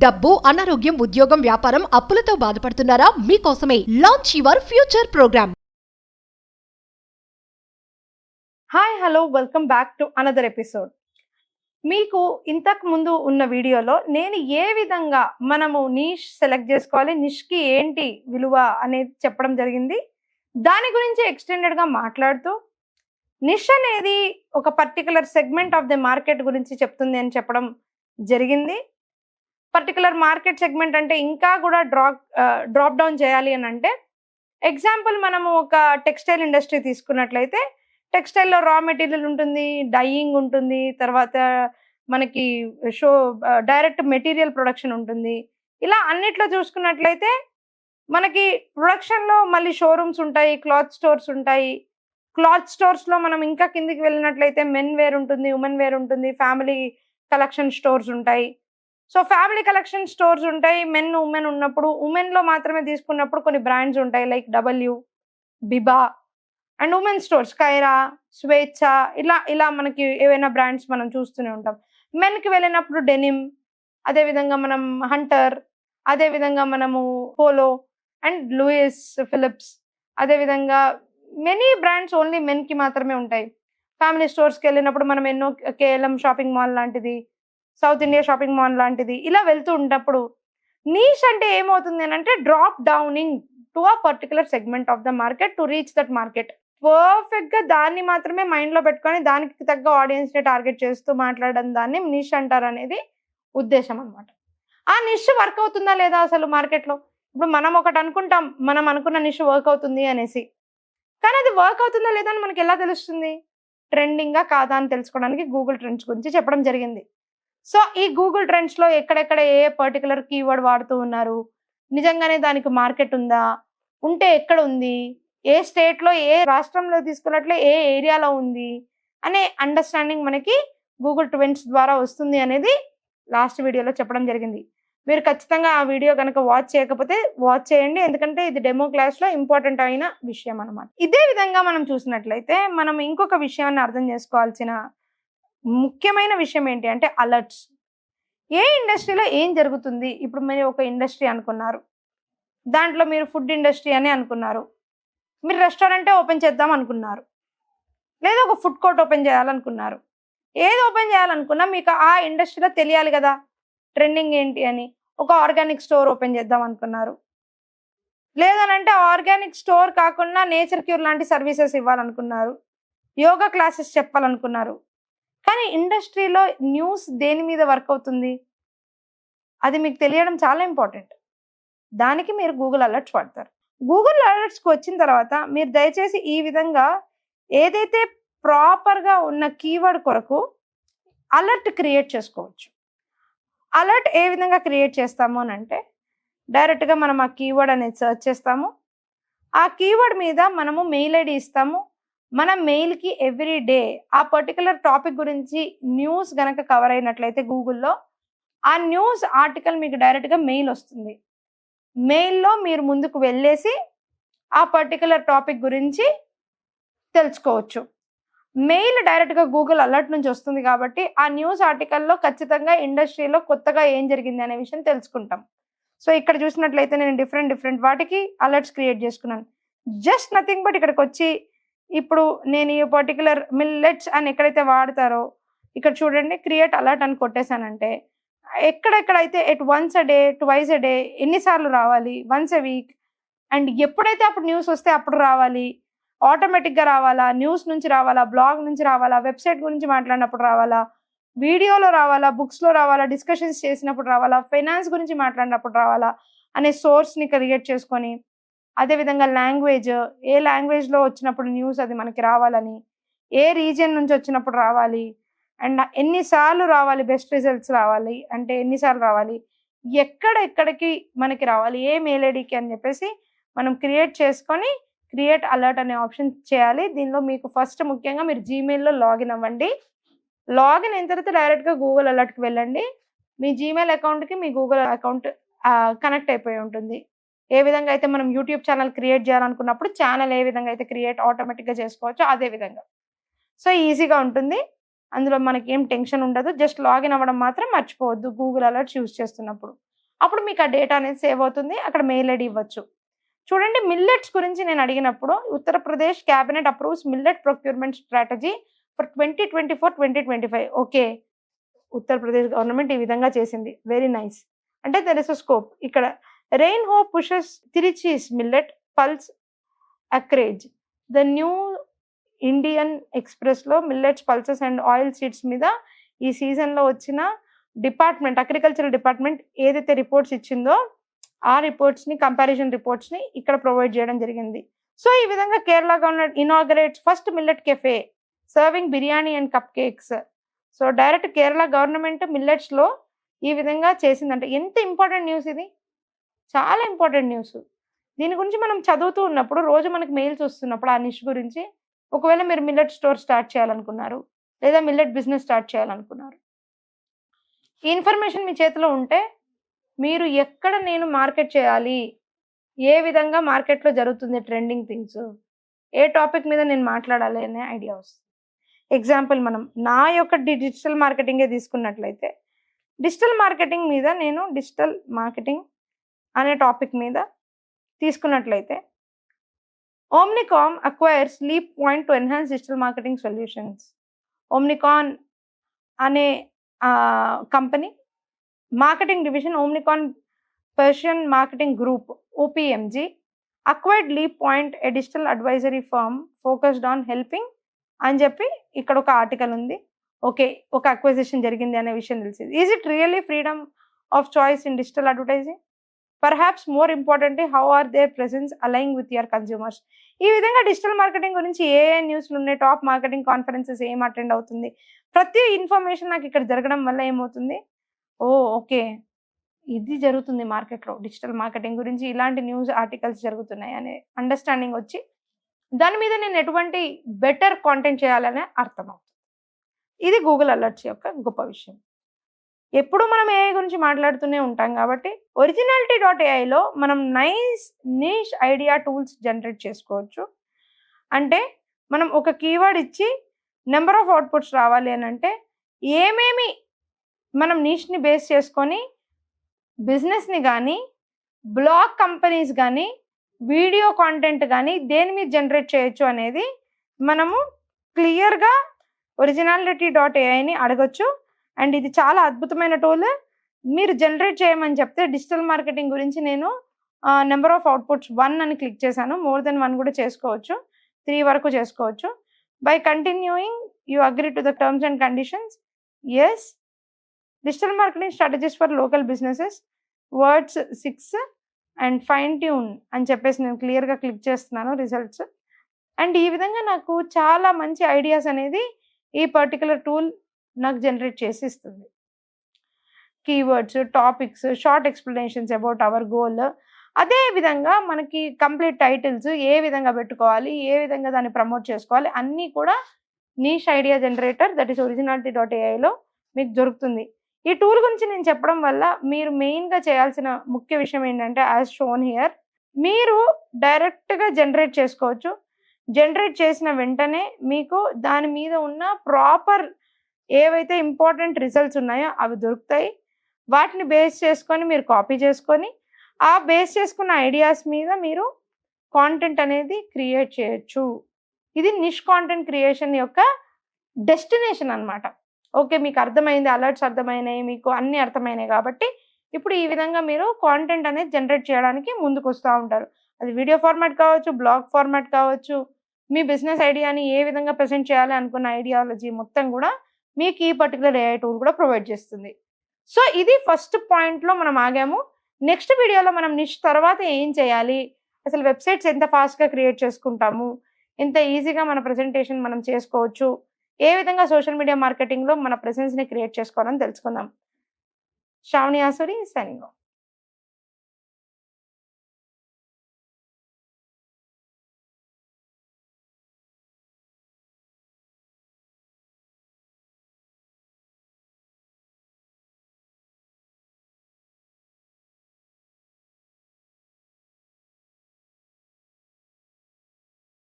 డబ్బు, అనారోగ్యం, ఉద్యోగం, వ్యాపారం, అప్పులతో బాధపడుతున్నారా? మీకోసమే launch your future programme. Hi hello welcome back to another episode. మీకు ఇంతకు ముందు ఉన్న వీడియోలో నేను ఏ విధంగా మనము నిష్ సెలెక్ట్ చేసుకోవాలి, నిష్కి ఏంటి విలువ అనేది చెప్పడం జరిగింది. దాని గురించి ఎక్స్టెండెడ్గా మాట్లాడుతూ నిష్ అనేది ఒక particular segment of the market గురించి చెప్తుంది అని చెప్పడం జరిగింది. పర్టికులర్ మార్కెట్ సెగ్మెంట్ అంటే ఇంకా కూడా డ్రాప్ డౌన్ చేయాలి అని అంటే ఎగ్జాంపుల్ మనము ఒక టెక్స్టైల్ ఇండస్ట్రీ తీసుకున్నట్లయితే టెక్స్టైల్లో రా మెటీరియల్ ఉంటుంది, డైయింగ్ ఉంటుంది, తర్వాత మనకి డైరెక్ట్ మెటీరియల్ ప్రొడక్షన్ ఉంటుంది. ఇలా అన్నిట్లో చూసుకున్నట్లయితే మనకి ప్రొడక్షన్లో మళ్ళీ షోరూమ్స్ ఉంటాయి, క్లాత్ స్టోర్స్ ఉంటాయి. క్లాత్ స్టోర్స్లో మనం ఇంకా కిందికి వెళ్ళినట్లయితే మెన్ వేర్ ఉంటుంది, ఉమెన్ వేర్ ఉంటుంది, ఫ్యామిలీ కలెక్షన్ స్టోర్స్ ఉంటాయి. సో ఫ్యామిలీ కలెక్షన్ స్టోర్స్ ఉంటాయి. మెన్ ఉమెన్ ఉన్నప్పుడు ఉమెన్లో మాత్రమే తీసుకున్నప్పుడు కొన్ని బ్రాండ్స్ ఉంటాయి like W, Biba and women stores Kaira, Swechha, ఇలా మనకి ఏవైనా బ్రాండ్స్ మనం చూస్తూనే ఉంటాం. మెన్కి వెళ్ళినప్పుడు డెనిమ్, అదేవిధంగా మనం హంటర్, అదేవిధంగా మనము పోలో అండ్ లూయిస్ ఫిలిప్స్, అదేవిధంగా మెనీ బ్రాండ్స్ ఓన్లీ మెన్కి మాత్రమే ఉంటాయి. ఫ్యామిలీ స్టోర్స్కి వెళ్ళినప్పుడు మనం ఎన్నో కేఎల్ఎం షాపింగ్ మాల్ లాంటిది, సౌత్ ఇండియా షాపింగ్ మాల్ లాంటిది ఇలా వెళ్తూ ఉన్నప్పుడు నీష్ అంటే ఏమవుతుంది అని అంటే drop Downing to a particular segment of the market to reach that market. పర్ఫెక్ట్గా దాన్ని మాత్రమే మైండ్లో పెట్టుకొని దానికి తగ్గ ఆడియన్స్ని టార్గెట్ చేస్తూ మాట్లాడడం దాన్ని నిష్ అంటారు అనేది ఉద్దేశం అనమాట. ఆ నిష్ వర్క్ అవుతుందా లేదా అసలు మార్కెట్లో? ఇప్పుడు మనం ఒకటి అనుకుంటాం, మనం అనుకున్న నిష్ వర్క్ అవుతుంది అనేసి, కానీ అది వర్క్ అవుతుందా లేదా అని మనకి ఎలా తెలుస్తుంది? ట్రెండింగ్గా కాదా అని తెలుసుకోవడానికి గూగుల్ ట్రెండ్స్ గురించి చెప్పడం జరిగింది. సో ఈ గూగుల్ ట్రెండ్స్లో ఎక్కడెక్కడ ఏ పర్టికులర్ కీవర్డ్ వాడుతూ ఉన్నారు, నిజంగానే దానికి మార్కెట్ ఉందా, ఉంటే ఎక్కడ ఉంది, ఏ స్టేట్లో ఏ రాష్ట్రంలో తీసుకున్నట్లే ఏ ఏరియాలో ఉంది అనే అండర్స్టాండింగ్ మనకి గూగుల్ ట్రెండ్స్ ద్వారా వస్తుంది అనేది లాస్ట్ వీడియోలో చెప్పడం జరిగింది. మీరు ఖచ్చితంగా ఆ వీడియో కనుక వాచ్ చేయకపోతే వాచ్ చేయండి, ఎందుకంటే ఇది డెమో క్లాస్లో ఇంపార్టెంట్ అయిన విషయం అనమాట. ఇదే విధంగా మనం చూసినట్లయితే మనం ఇంకొక విషయాన్ని అర్థం చేసుకోవాల్సిన ముఖ్యమైన విషయం ఏంటి అంటే అలర్ట్స్. ఏ ఇండస్ట్రీలో ఏం జరుగుతుంది? ఇప్పుడు మీరు ఒక ఇండస్ట్రీ అనుకున్నారు, దాంట్లో మీరు ఫుడ్ ఇండస్ట్రీ అని అనుకున్నారు, మీరు రెస్టారెంటే ఓపెన్ చేద్దాం అనుకున్నారు, లేదా ఒక ఫుడ్ కోర్ట్ ఓపెన్ చేయాలనుకున్నారు. ఏది ఓపెన్ చేయాలనుకున్నా మీకు ఆ ఇండస్ట్రీలో తెలియాలి కదా ట్రెండింగ్ ఏంటి అని. ఒక ఆర్గానిక్ స్టోర్ ఓపెన్ చేద్దాం అనుకున్నారు, లేదనంటే ఆర్గానిక్ స్టోర్ కాకుండా నేచర్ క్యూర్ లాంటి సర్వీసెస్ ఇవ్వాలనుకున్నారు, యోగా క్లాసెస్ చెప్పాలనుకున్నారు. కానీ ఇండస్ట్రీలో న్యూస్ దేని మీద వర్క్ అవుతుంది అది మీకు తెలియడం చాలా ఇంపార్టెంట్. దానికి మీరు గూగుల్ అలర్ట్స్ వాడతారు. గూగుల్ అలర్ట్స్కి వచ్చిన తర్వాత మీరు దయచేసి ఈ విధంగా ఏదైతే ప్రాపర్గా ఉన్న కీవర్డ్ కొరకు అలర్ట్ క్రియేట్ చేసుకోవచ్చు. అలర్ట్ ఏ విధంగా క్రియేట్ చేస్తాము అని అంటే డైరెక్ట్గా మనం ఆ కీవర్డ్ అనేది సెర్చ్ చేస్తాము. ఆ కీవర్డ్ మీద మనము మెయిల్ ఐడి ఇస్తాము. మన మెయిల్కి ఎవ్రీ డే ఆ పర్టికులర్ టాపిక్ గురించి న్యూస్ గనక కవర్ అయినట్లయితే గూగుల్లో ఆ న్యూస్ ఆర్టికల్ మీకు డైరెక్ట్గా మెయిల్ వస్తుంది. మెయిల్లో మీరు ముందుకు వెళ్ళేసి ఆ పర్టికులర్ టాపిక్ గురించి తెలుసుకోవచ్చు. మెయిల్ డైరెక్ట్గా గూగుల్ అలర్ట్ నుంచి వస్తుంది కాబట్టి ఆ న్యూస్ ఆర్టికల్లో ఖచ్చితంగా ఇండస్ట్రీలో కొత్తగా ఏం జరిగింది అనే విషయం తెలుసుకుంటాం. సో ఇక్కడ చూసినట్లయితే నేను డిఫరెంట్ వాటికి అలర్ట్స్ క్రియేట్ చేసుకున్నాను. జస్ట్ నథింగ్ బట్ ఇక్కడికి వచ్చి ఇప్పుడు నేను ఈ పర్టికులర్ మిల్లెట్స్ అని ఎక్కడైతే వాడతారో ఇక్కడ చూడండి క్రియేట్ అలర్ట్ అని కొట్టేశానంటే ఎక్కడెక్కడైతే once a day, twice a day, ఎన్నిసార్లు రావాలి, వన్స్ ఎ వీక్, అండ్ ఎప్పుడైతే అప్పుడు న్యూస్ వస్తే అప్పుడు రావాలి, ఆటోమేటిక్గా రావాలా, న్యూస్ నుంచి రావాలా, బ్లాగ్ నుంచి రావాలా, వెబ్సైట్ గురించి మాట్లాడినప్పుడు రావాలా, వీడియోలో రావాలా, బుక్స్లో రావాలా, డిస్కషన్స్ చేసినప్పుడు రావాలా, ఫైనాన్స్ గురించి మాట్లాడినప్పుడు రావాలా అనే సోర్స్ని క్రియేట్ చేసుకొని, అదేవిధంగా లాంగ్వేజ్, ఏ లాంగ్వేజ్లో వచ్చినప్పుడు న్యూస్ అది మనకి రావాలని, ఏ రీజియన్ నుంచి వచ్చినప్పుడు రావాలి, అండ్ ఎన్నిసార్లు రావాలి, బెస్ట్ రిజల్ట్స్ రావాలి అంటే ఎన్నిసార్లు రావాలి, ఎక్కడెక్కడికి మనకి రావాలి, ఏ మెయిల్ ఐడికి అని చెప్పేసి మనం క్రియేట్ చేసుకొని క్రియేట్ అలర్ట్ అనే ఆప్షన్ చేయాలి. దీనిలో మీకు ఫస్ట్ ముఖ్యంగా మీరు జీమెయిల్లో లాగిన్ అవ్వండి. లాగిన్ అయిన తర్వాత డైరెక్ట్గా గూగుల్ అలర్ట్కి వెళ్ళండి. మీ జీమెయిల్ అకౌంట్కి మీ గూగుల్ అకౌంట్ కనెక్ట్ అయిపోయి ఉంటుంది. ఏ విధంగా అయితే మనం యూట్యూబ్ ఛానల్ క్రియేట్ చేయాలనుకున్నప్పుడు ఛానల్ ఏ విధంగా అయితే క్రియేట్ ఆటోమేటిక్గా చేసుకోవచ్చో అదే విధంగా. సో ఈజీగా ఉంటుంది, అందులో మనకి ఏం టెన్షన్ ఉండదు. జస్ట్ లాగిన్ అవ్వడం మాత్రం మర్చిపోవద్దు గూగుల్ అలర్ట్స్ యూజ్ చేస్తున్నప్పుడు. అప్పుడు మీకు ఆ డేటా అనేది సేవ్ అవుతుంది. అక్కడ మెయిల్ ఐడి ఇవ్వచ్చు. చూడండి, మిల్లెట్స్ గురించి నేను అడిగినప్పుడు Uttar Pradesh cabinet approves millet procurement strategy for 2024-2025. Okay, Uttar Pradesh government ఈ విధంగా చేసింది. Very nice. అంటే దెర్ ఇస్ అ స్కోప్. ఇక్కడ రెయిన్ హో pushes Trichy's millet pulse acreage. The new Indian ఎక్స్‌ప్రెస్‌లో millets, pulses and oil seeds మీద ఈ సీజన్‌లో వచ్చిన డిపార్ట్మెంట్, అగ్రికల్చరల్ డిపార్ట్మెంట్ ఏదైతే రిపోర్ట్స్ ఇచ్చిందో ఆ రిపోర్ట్స్‌ని, కంపారిజన్ రిపోర్ట్స్‌ని ఇక్కడ ప్రొవైడ్ చేయడం జరిగింది. సో ఈ విధంగా Kerala government inaugurates first millet cafe serving biryani and cup cakes. So direct Kerala government మిల్లెట్స్‌లో ఈ విధంగా చేసిందంట. ఎంత ఇంపార్టెంట్ న్యూస్ ఇది! చాలా ఇంపార్టెంట్ న్యూస్. దీని గురించి మనం చదువుతూ ఉన్నప్పుడు, రోజు మనకు మెయిల్స్ వస్తున్నప్పుడు ఆ నిష్ గురించి, ఒకవేళ మీరు మిల్లెట్ స్టోర్ స్టార్ట్ చేయాలనుకున్నారు, లేదా మిల్లెట్ బిజినెస్ స్టార్ట్ చేయాలనుకున్నారు, ఈ ఇన్ఫర్మేషన్ మీ చేతిలో ఉంటే మీరు ఎక్కడ నేను మార్కెట్ చేయాలి, ఏ విధంగా మార్కెట్‌లో జరుగుతుంది ట్రెండింగ్ థింగ్స్, ఏ టాపిక్ మీద నేను మాట్లాడాలి అనే ఐడియా వస్తుంది. ఎగ్జాంపుల్, మనం నా యొక్క డిజిటల్ మార్కెటింగే తీసుకున్నట్లయితే, డిజిటల్ మార్కెటింగ్ మీద నేను డిజిటల్ మార్కెటింగ్ అనే టాపిక్ మీద తీసుకున్నట్లయితే, Omnicom acquires leap point to enhance digital marketing solutions. Omnicom అనే company marketing division Omnicom precision marketing group OPMG acquired leap point a digital advisory firm focused on helping అని చెప్పి ఇక్కడ ఒక article ఉంది. Okay, ఒక acquisition జరిగింది అనే విషయం తెలిసింది. Is it really freedom of choice in digital advertising? Perhaps more importantly, how are their presence align with your consumers? ఈ విధంగా డిజిటల్ మార్కెటింగ్ గురించి ఏ న్యూస్లు ఉన్నాయి, టాప్ మార్కెటింగ్ కాన్ఫరెన్సెస్ ఏం అటెండ్ అవుతుంది, ప్రతి ఇన్ఫర్మేషన్ నాకు ఇక్కడ జరగడం వల్ల ఏమవుతుంది, ఓకే ఇది జరుగుతుంది మార్కెట్లో, డిజిటల్ మార్కెటింగ్ గురించి ఇలాంటి న్యూస్ ఆర్టికల్స్ జరుగుతున్నాయి అనే అండర్స్టాండింగ్ వచ్చి, దాని మీద నేను ఎటువంటి బెటర్ కాంటెంట్ చేయాలనే అర్థమవుతుంది. ఇది గూగుల్ అలర్ట్స్ యొక్క గొప్ప విషయం. ఎప్పుడు మనం ఏఐ గురించి మాట్లాడుతూనే ఉంటాం కాబట్టి, ఒరిజినాలిటీ.ఏఐలో మనం nice niche idea tools generate చేసుకోవచ్చు. అంటే మనం ఒక కీవర్డ్ ఇచ్చి నెంబర్ ఆఫ్ అవుట్పుట్స్ రావాలి అని అంటే, ఏమేమి మనం నీష్ని బేస్ చేసుకొని బిజినెస్ని కానీ, బ్లాగ్ కంపెనీస్ కానీ, వీడియో కాంటెంట్ కానీ దేని మీద జనరేట్ చేయొచ్చు అనేది మనము క్లియర్గా ఒరిజినాలిటీ.ఏఐని అడగొచ్చు. అండ్ ఇది చాలా అద్భుతమైన టూల్. మీరు జనరేట్ చేయమని చెప్తే డిజిటల్ మార్కెటింగ్ గురించి నేను నెంబర్ ఆఫ్ అవుట్పుట్స్ 1 అని క్లిక్ చేశాను. మోర్ దెన్ 1 కూడా చేసుకోవచ్చు, 3 వరకు చేసుకోవచ్చు. By continuing you agree to the terms and conditions. Yes, digital marketing strategies for local businesses words 6 and fine tune అని చెప్పేసి నేను క్లియర్గా క్లిక్ చేస్తున్నాను రిజల్ట్స్. అండ్ ఈ విధంగా నాకు చాలా మంచి ఐడియాస్ అనేది ఈ పర్టికులర్ టూల్ నాకు జనరేట్ చేసి ఇస్తుంది. Keywords, topics, short explanations about our goal, అదే విధంగా మనకి కంప్లీట్ టైటిల్స్ ఏ విధంగా పెట్టుకోవాలి, ఏ విధంగా దాన్ని ప్రమోట్ చేసుకోవాలి అన్నీ కూడా niche idea generator, that is ఒరిజినాలిటీ.ఏఐలో మీకు దొరుకుతుంది. ఈ టూల్ గురించి నేను చెప్పడం వల్ల మీరు మెయిన్గా చేయాల్సిన ముఖ్య విషయం ఏంటంటే, యాజ్ షోన్ హియర్, మీరు డైరెక్ట్గా జనరేట్ చేసుకోవచ్చు. జనరేట్ చేసిన వెంటనే మీకు దాని మీద ఉన్న ప్రాపర్ ఏవైతే ఇంపార్టెంట్ రిజల్ట్స్ ఉన్నాయో అవి దొరుకుతాయి. వాటిని బేస్ చేసుకొని మీరు కాపీ చేసుకొని, ఆ బేస్ చేసుకున్న ఐడియాస్ మీద మీరు కాంటెంట్ అనేది క్రియేట్ చేయొచ్చు. ఇది నిష్ కాంటెంట్ క్రియేషన్ యొక్క డెస్టినేషన్ అన్నమాట. ఓకే, మీకు అర్థమైంది, అలర్ట్స్ అర్థమైనాయి, మీకు అన్నీ అర్థమైనాయి కాబట్టి ఇప్పుడు ఈ విధంగా మీరు కాంటెంట్ అనేది జనరేట్ చేయడానికి ముందుకు వస్తూ ఉంటారు. అది వీడియో ఫార్మాట్ కావచ్చు, బ్లాగ్ ఫార్మాట్ కావచ్చు, మీ బిజినెస్ ఐడియాని ఏ విధంగా ప్రెజెంట్ చేయాలి అనుకున్న ఐడియాలజీ మొత్తం కూడా మీకు ఈ పర్టికులర్ ఏఐ టూల్ కూడా ప్రొవైడ్ చేస్తుంది. సో ఇది ఫస్ట్ పాయింట్లో మనం ఆగాము. నెక్స్ట్ వీడియోలో మనం నిష్ తర్వాత ఏం చేయాలి, అసలు వెబ్సైట్స్ ఎంత ఫాస్ట్గా క్రియేట్ చేసుకుంటాము, ఎంత ఈజీగా మన ప్రెజెంటేషన్ మనం చేసుకోవచ్చు, ఏ విధంగా సోషల్ మీడియా మార్కెటింగ్లో మన ప్రెసెన్స్ని క్రియేట్ చేసుకోవాలని తెలుసుకుందాం. Sravani Asuri, signing of.